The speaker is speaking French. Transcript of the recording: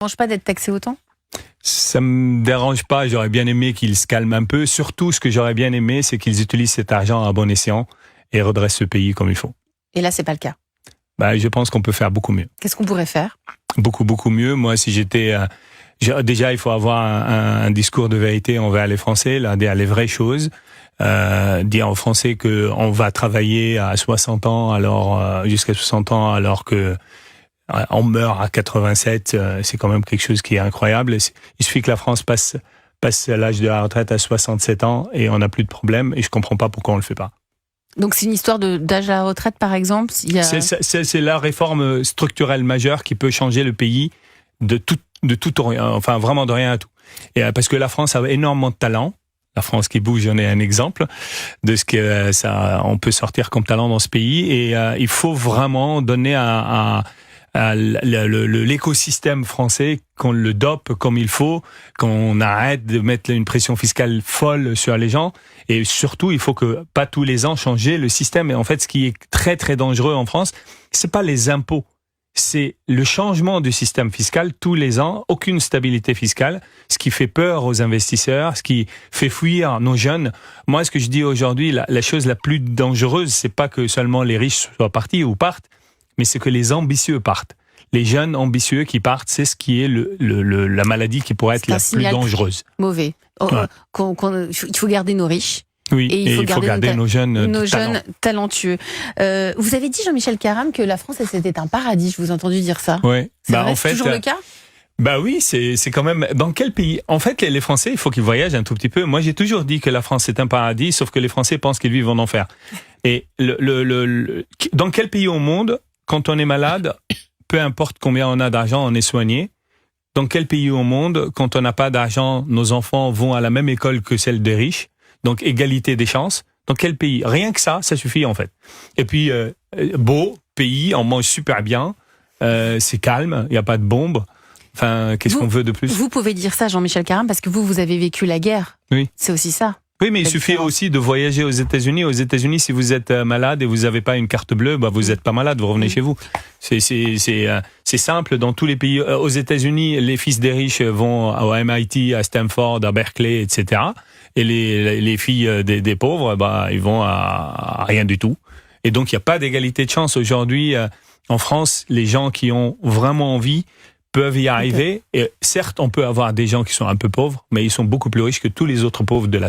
dérange pas d'être taxé autant? Ça me dérange pas, j'aurais bien aimé qu'ils se calment un peu. Surtout, ce que j'aurais bien aimé, c'est qu'ils utilisent cet argent à bon escient et redressent ce pays comme il faut. Et là, c'est pas le cas. Je pense qu'on peut faire beaucoup mieux. Qu'est-ce qu'on pourrait faire? Beaucoup mieux. Moi, si j'étais... déjà, il faut avoir un discours de vérité envers les Français, là, dire les vraies choses. Dire aux Français qu'on va travailler à 60 ans, alors jusqu'à 60 ans, alors que on meurt à 87, c'est quand même quelque chose qui est incroyable. Il suffit que la France passe l'âge de la retraite à 67 ans et on n'a plus de problème, et je comprends pas pourquoi on le fait pas. Donc c'est une histoire d'âge à la retraite, par exemple? C'est la réforme structurelle majeure qui peut changer le pays de tout enfin vraiment de rien à tout. Et parce que la France a énormément de talent. La France qui bouge, j'en ai un exemple de ce que on peut sortir comme talent dans ce pays. Et il faut vraiment donner à l'écosystème français, qu'on le dope comme il faut, qu'on arrête de mettre une pression fiscale folle sur les gens, et surtout il faut que pas tous les ans changer le système. Et en fait, ce qui est très très dangereux en France, c'est pas les impôts, c'est le changement du système fiscal tous les ans, aucune stabilité fiscale, ce qui fait peur aux investisseurs, ce qui fait fuir nos jeunes. Moi, ce que je dis aujourd'hui, la chose la plus dangereuse, c'est pas que seulement les riches soient partis ou partent, mais c'est que les ambitieux partent. Les jeunes ambitieux qui partent, c'est ce qui est la maladie qui pourrait être la plus dangereuse. Mauvais. Ouais. Il faut garder nos riches. Oui, et il faut garder nos jeunes talentueux. Vous avez dit, Jean-Michel Caram, que la France, c'était un paradis. Je vous ai entendu dire ça. Oui. C'est toujours le cas? Oui, c'est quand même... Dans quel pays? En fait, les Français, il faut qu'ils voyagent un tout petit peu. Moi, j'ai toujours dit que la France, c'est un paradis, sauf que les Français pensent qu'ils vivent en enfer. Et dans quel pays au monde, quand on est malade, peu importe combien on a d'argent, on est soigné? Dans quel pays au monde, quand on n'a pas d'argent, nos enfants vont à la même école que celle des riches? Donc, égalité des chances. Dans quel pays? Rien que ça suffit en fait. Et puis, beau pays, on mange super bien, c'est calme, il n'y a pas de bombes. Enfin, qu'est-ce qu'on veut de plus? Vous pouvez dire ça, Jean-Michel Caram, parce que vous avez vécu la guerre. Oui. C'est aussi ça. Oui, mais il suffit aussi de voyager aux États-Unis. Aux États-Unis, si vous êtes malade et vous n'avez pas une carte bleue, vous n'êtes pas malade, vous revenez chez vous. C'est simple dans tous les pays. Aux États-Unis, les fils des riches vont au MIT, à Stanford, à Berkeley, etc. Et les filles des pauvres, ils vont à rien du tout. Et donc, il n'y a pas d'égalité de chance aujourd'hui. En France, les gens qui ont vraiment envie peuvent y arriver. Et certes, on peut avoir des gens qui sont un peu pauvres, mais ils sont beaucoup plus riches que tous les autres pauvres de la Terre.